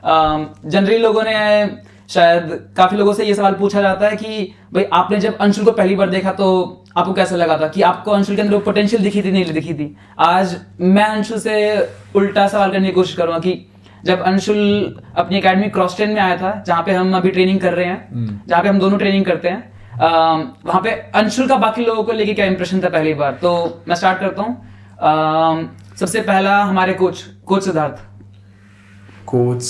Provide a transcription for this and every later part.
Generally लोगों ने शायद काफी लोगों से ये सवाल पूछा जाता है कि भाई आपने जब अंशुल को पहली बार देखा तो आपको कैसा लगा था, कि आपको अंशुल के अंदर वो पोटेंशियल दिखी थी नहीं दिखी थी। आज मैं अंशुल से उल्टा सवाल करने की कोशिश करूंगा कि जब अंशुल अपनी एकेडमी क्रॉस ट्रेन में आया था, जहाँ पे हम अभी ट्रेनिंग कर रहे हैं, जहाँ पे हम दोनों ट्रेनिंग करते हैं, वहाँ पे अंशुल का बाकी लोगों को लेके क्या इंप्रेशन था पहली बार। तो मैं स्टार्ट करता हूँ। सबसे पहला हमारे कोच सिद्धार्थ। कोच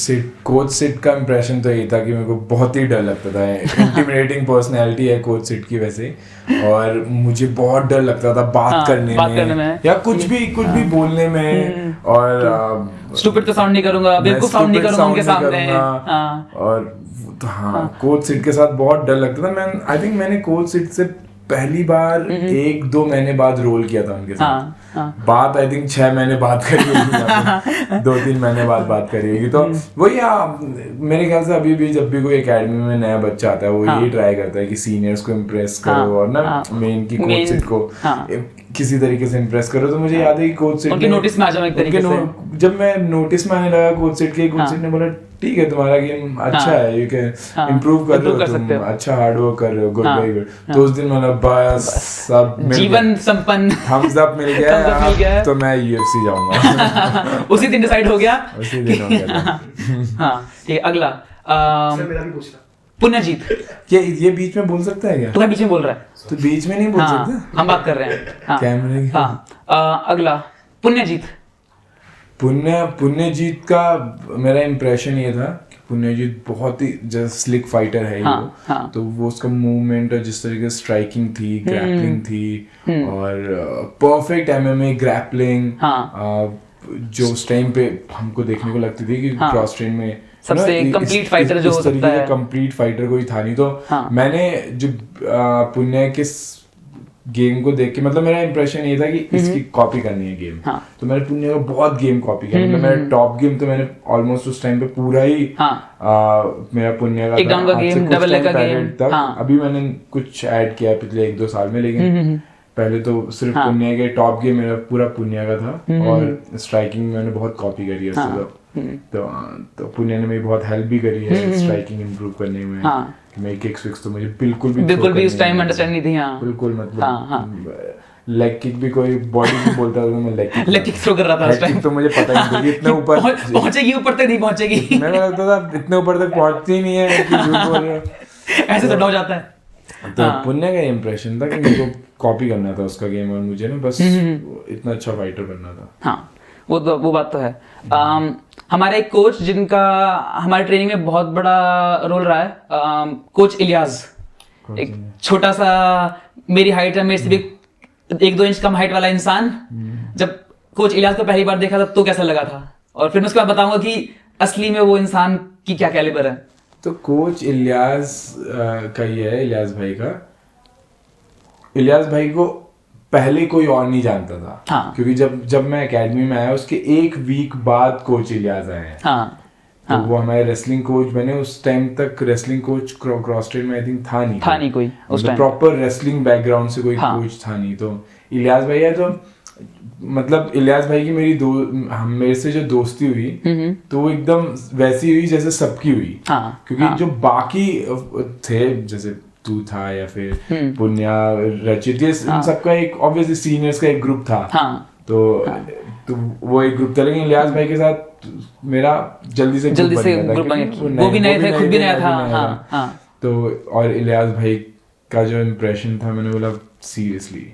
सिट का इम्प्रेशन तो यही था कि मेरे को बहुत ही डर लगता था। इंटिमिडेटिंग पर्सनैलिटी है कोच सिट की वैसे, और मुझे बहुत डर लगता था बात करने में या कुछ भी बोलने में, और स्टूपिड तो साउंड नहीं करूंगा, बेवकूफ साउंड नहीं करूंगा उनके सामने। और कोच सिट के साथ बहुत डर लगता था। आई थिंक मैंने कोच सिट से पहली बार 1-2 महीने बाद रोल किया था उनके साथ। बात आई थिंक 6 महीने बाद करी होगी, 2-3 महीने बाद बात करी होगी। तो वही मेरे ख्याल से अभी भी जब भी कोई एकेडमी में नया बच्चा आता है वो यही ट्राई करता है कि सीनियर्स को इम्प्रेस करो और ना मेन की कोच सिट को किसी तरीके से इम्प्रेस करो। तो मुझे याद है कि कोच सिट नोटिस में आ जाओ एक तरीके से। जब मैं नोटिस में आने लगा कोच सिट के, कोच सिट ने बोला ठीक है तुम्हारा गेम अच्छा है, यू कैन इम्प्रूव कर रहे हो तुम, अच्छा हार्ड वर्क कर रहे हो, गुड वेरी गुड। तो उस दिन मतलब बस सब जीवन संपन्न थम्स अप मिल गया, तो मैं यूएफसी जाऊंगा। उसी दिन डिसाइड हो गया, उसी दिन हो गया। हाँ ठीक है। अगला मेरा भी पूछना पुण्यजीत। ये बीच में बोल सकता है क्या? तू बीच में बोल रहा है, तो बीच में नहीं बोल सकता, हम बात कर रहे हैं कैमरे की। अगला पुण्यजीत। पुण्यजीत का मेरा इम्प्रेशन ये था कि पुण्यजीत बहुत ही जैसे स्लिक फाइटर है तो वो उसका मूवमेंट और जिस तरीके से स्ट्राइकिंग थी, ग्रैपलिंग थी और परफेक्ट एमएमए ग्रैपलिंग, जो उस टाइम पे हमको देखने को लगती थी कि क्रॉस ट्रेन में सबसे कंप्लीट फाइटर जो हो सकता है, कंप्लीट फाइटर कोई था नहीं। तो मैंने जो पुण्य के गेम को देख के मतलब मेरा इंप्रेशन ये था कि इसकी कॉपी करनी है गेम। तो मैंने पुण्य का बहुत गेम कॉपी किया, मतलब मेरा टॉप गेम तो मैंने ऑलमोस्ट उस टाइम पे पूरा ही मेरा पुण्य का एक डाउन का गेम, डबल लेग का गेम। अभी मैंने कुछ ऐड किया पिछले 1-2 साल में, लेकिन पहले तो सिर्फ पुण्य के टॉप गेम मेरा पूरा पुण्य का था और स्ट्राइकिंग मैंने बहुत कॉपी करी है उससे। तो पुण्य ने मेरी बहुत हेल्प भी करी है स्ट्राइकिंग इम्प्रूव करने में। मेरी किक्स विक्स तो मुझे बिल्कुल भी उस टाइम अंडरस्टैंड नहीं थी। बिल्कुल मतलब लेग किक भी कोई बॉडी में बोलता था तो मैं लेग किक थ्रो कर रहा था उस टाइम। तो मुझे पता ही नहीं इतने ऊपर पहुंचेगी, ऊपर तक नहीं पहुंचेगी। मैं लगता था इतने ऊपर तक पहुंचती ही नहीं है कि झूठ बोल रहे हो, ऐसे तो डर जाता है। तो पुण्य का इंप्रेशन था कि मेरे को कॉपी करना था उसका गेम और मुझे ना बस इतना अच्छा फाइटर बनना था। हाँ वो बात तो है। हमारे एक कोच जिनका हमारे ट्रेनिंग में बहुत बड़ा रोल रहा है, कोच इलियास। एक छोटा सा, मेरी हाइट है, मेरे से भी 1-2 इंच कम हाइट वाला इंसान। जब कोच इलियास को पहली बार देखा था तो कैसा लगा था, और फिर मैं उसके बाद बताऊंगा कि असली में वो इंसान की क्या कैलिबर है। तो कोच इलियास का ही है, इलियास भाई का। इलियास भाई को पहले कोई और नहीं जानता था। क्योंकि जब मैं एकेडमी में आया उसके 1 वीक बाद कोच इलियास आए हैं। तो वो हमारे रेसलिंग कोच बने। उस टाइम तक रेसलिंग कोच क्रॉस ट्रेन में आई थिंक था नहीं कोई उस टाइम, प्रॉपर रेसलिंग बैकग्राउंड से कोई कोच था नहीं। तो इलियास भाई है, तो मतलब इलियास भाई की मेरे से जो दोस्ती हुई तो वो एकदम वैसी हुई जैसे सबकी हुई। क्योंकि जो बाकी थे जैसे तू था या फिर पुण्या, रचित, इन सबका एक ऑब्वियसली सीनियर्स का एक ग्रुप था। तो वो एक ग्रुप था, लेकिन इलियास भाई के साथ मेरा जल्दी से ग्रुप बन गया। वो भी नए थे, खुद भी नया था। तो और इलियास भाई का जो इम्प्रेशन था, मैंने बोला सीरियसली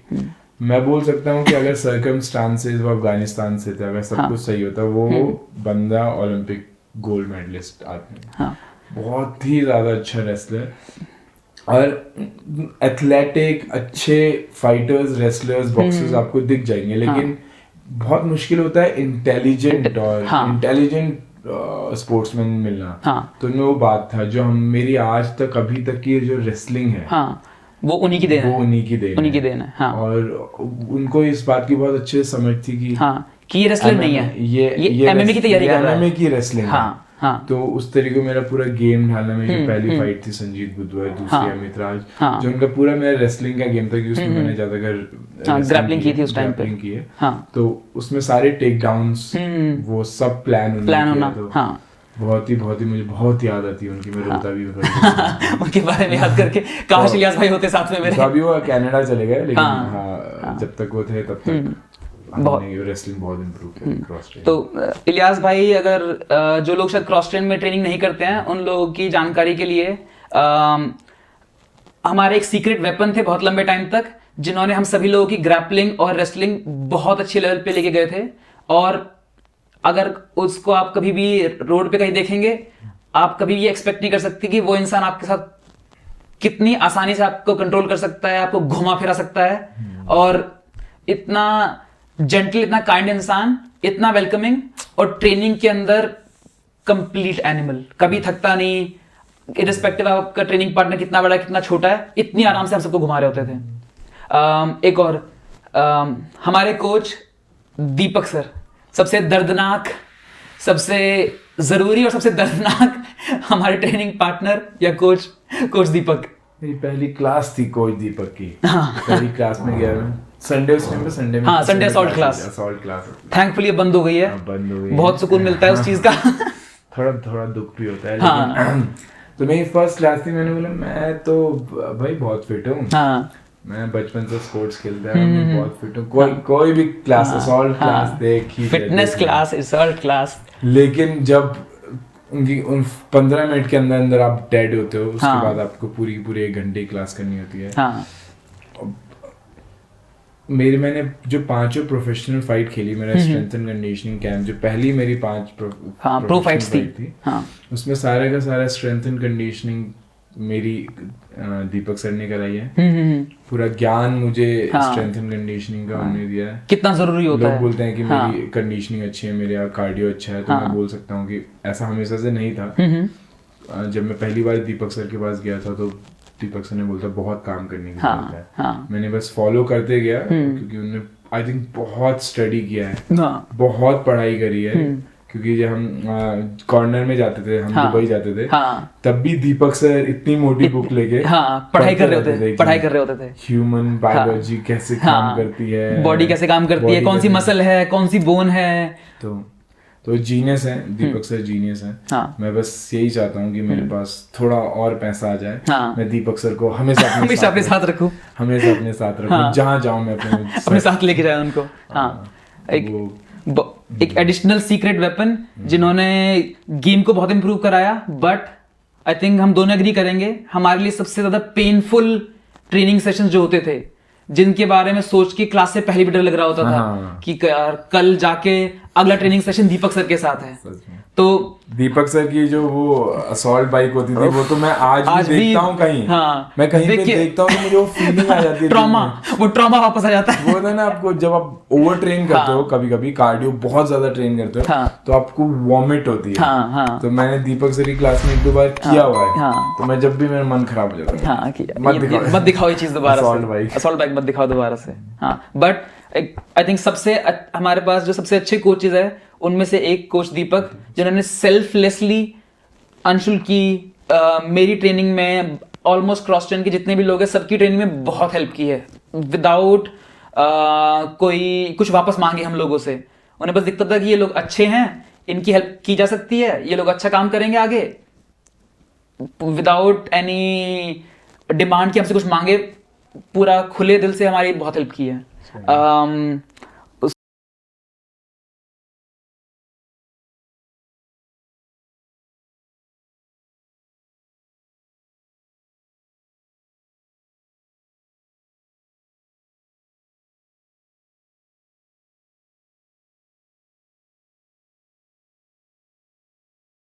मैं बोल सकता हूँ कि अगर सर्कमस्टांसेस वो अफगानिस्तान से थे, अगर सब कुछ सही होता वो बंदा ओलंपिक गोल्ड मेडलिस्ट आदमी। बहुत ही ज्यादा अच्छा रेसलर और एथलेटिक, अच्छे फाइटर्स, रेसलर्स, बॉक्सर्स आपको दिख जाएंगे, लेकिन बहुत मुश्किल होता है इंटेलिजेंट और इंटेलिजेंट स्पोर्ट्समैन मिलना। तो उनमें वो बात था जो मेरी आज तक अभी तक की जो रेसलिंग है वो उन्हीं की देन है। और उनको इस बात की बहुत अच्छे समझ थी कि ये रेसलर नहीं है, ये एमएमए की तैयारी कर रहा है, एमएमए की रेसलिंग है। तो उस तरीके मेरा पूरा गेम ढालना में जो पहली फाइट थी संजीत बुधवार, दूसरी अमित राज, जो उनका पूरा मेरा रेसलिंग का गेम था कि उसमें मैंने ज्यादातर ग्रैपलिंग की थी उस टाइम पे। तो उसमें सारे टेक डाउन्स वो सब प्लान होना। बहुत ही मुझे बहुत याद आती है उनकी, मैं रोता भी हूँ उनके बारे में याद करके, काश इलियास भाई होते साथ में मेरे। अभी वो कनाडा चले गए, लेकिन हाँ, जब तक वो थे तब तक रेसलिंग बहुत इम्प्रूव किया क्रॉस ट्रेन। तो इलियास भाई, अगर जो लोग शायद क्रॉस ट्रेन में ट्रेनिंग नहीं करते हैं उन लोगों की जानकारी के लिए, हमारे एक सीक्रेट वेपन थे बहुत लंबे टाइम तक, जिन्होंने हम सभी लोगों की ग्रैपलिंग और रेसलिंग बहुत अच्छे लेवल पे लेके गए थे। और अगर उसको आप कभी भी रोड पे कहीं देखेंगे, आप कभी ये एक्सपेक्ट नहीं कर सकते कि वो इंसान आपके साथ कितनी आसानी से आपको कंट्रोल कर सकता है, आपको घुमा फिरा सकता है, और इतना जेंटल, इतना काइंड इंसान, इतना वेलकमिंग, और ट्रेनिंग के अंदर कंप्लीट एनिमल, कभी थकता नहीं, इरिस्पेक्टिव आपका ट्रेनिंग पार्टनर कितना बड़ा है कितना छोटा है, इतनी आराम से हम सबको घुमा रहे होते थे। एक और हमारे कोच दीपक सर, सबसे दर्दनाक, सबसे जरूरी और सबसे दर्दनाक हमारे ट्रेनिंग पार्टनर या कोच दीपक। मेरी पहली क्लास थी कोच दीपक की। पहली क्लास में गया मैं, संडे में हाँ, संडे असॉल्ट क्लास थैंकफुली बंद हो गई है। बंद हो गई, बहुत सुकून मिलता है उस चीज का। थोड़ा दुख भी होता है, लेकिन तो मेरी फर्स्ट क्लास थी, मैंने बोला मैं तो भाई बहुत फिट हूँ, मैं बचपन से स्पोर्ट्स खेलता है, मैं बहुत फिट हूँ, कोई भी क्लास, असॉल्ट क्लास देख ही, फिटनेस क्लास, असॉल्ट क्लास। लेकिन जब उनकी उन 15 मिनट के अंदर आप डेड होते हो, उसके बाद आपको पूरी 1 घंटे की क्लास करनी होती है। मैंने जो 5 प्रोफेशनल फाइट खेली, मेरा स्ट्रेंथ एंड कंडीशनिंग कैंप, जो पहली मेरी 5 प्रो फाइट्स थी, उसमें सारे का सारा स्ट्रेंथ एंड कंडीशनिंग मेरी दीपक सर ने कराई है। पूरा ज्ञान मुझे स्ट्रेंथ एंड कंडीशनिंग का उन्होंने दिया है। कितना जरूरी होता है। लोग बोलते हैं कि मेरी कंडीशनिंग अच्छी है, मेरा कार्डियो अच्छा है, तो मैं बोल सकता हूँ कि ऐसा हमेशा से नहीं था। जब मैं पहली बार दीपक सर के पास गया था, तो दीपक सर ने बोलता बहुत काम करने की जरूरत है। मैंने बस फॉलो करते गया, क्योंकि उन्होंने आई थिंक बहुत स्टडी किया है, बहुत पढ़ाई करी है। क्योंकि जब हम कॉर्नर में जाते थे, हम दुबई जाते थे, तब भी दीपक सर इतनी मोटी बुक लेके पढ़ाई कर रहे होते थे। ह्यूमन बायोलॉजी कैसे काम करती है, बॉडी कैसे काम करती है, कौन सी मसल है, कौन सी बोन है। तो जीनियस है दीपक सर, जीनियस है। मैं बस यही चाहता हूँ कि मेरे पास थोड़ा और पैसा आ जाए, मैं दीपक सर को हमेशा अपने साथ रखूँ, जहाँ जाऊँ मैं अपने साथ लेके जाए उनको। एक एडिशनल सीक्रेट वेपन जिन्होंने गेम को बहुत इंप्रूव कराया, बट आई थिंक हम दोनों एग्री करेंगे, हमारे लिए सबसे ज्यादा पेनफुल ट्रेनिंग सेशंस जो होते थे, जिनके बारे में सोच के क्लास से पहले भी डर लग रहा होता था कि यार कल जाके अगला ट्रेनिंग सेशन दीपक सर के साथ है। तो दीपक सर की जो वो असॉल्ट बाइक होती थी, वो तो मैं आज भी देखता हूँ कहीं, मैं कहीं पे देखता हूँ तो मुझे वो फीलिंग आ जाती है, ट्रॉमा वापस आ जाता है। वो ना आपको जब आप ओवर ट्रेन करते हो, कभी कार्डियो बहुत ज्यादा ट्रेन करते हो, तो आपको वॉमिट होती है। तो मैंने दीपक सर की क्लास में 1-2 बार किया हुआ है, तो मैं जब भी मेरा मन खराब हो जाता है, मत दिखाओ ये चीज दोबारा से, असॉल्ट बाइक मत दिखाओ दोबारा से। बट आई थिंक सबसे हमारे पास जो सबसे अच्छे कोचेज है, उनमें से एक कोच दीपक, जिन्होंने सेल्फलेसली अंशुल की, मेरी ट्रेनिंग में, ऑलमोस्ट क्रॉस ट्रेन के जितने भी लोग हैं सबकी ट्रेनिंग में बहुत हेल्प की है, विदाउट कोई कुछ वापस मांगे हम लोगों से। उन्हें बस दिखता था कि ये लोग अच्छे हैं, इनकी हेल्प की जा सकती है, ये लोग अच्छा काम करेंगे आगे, विदाउट एनी डिमांड कि हमसे कुछ मांगे, पूरा खुले दिल से हमारी बहुत हेल्प की है।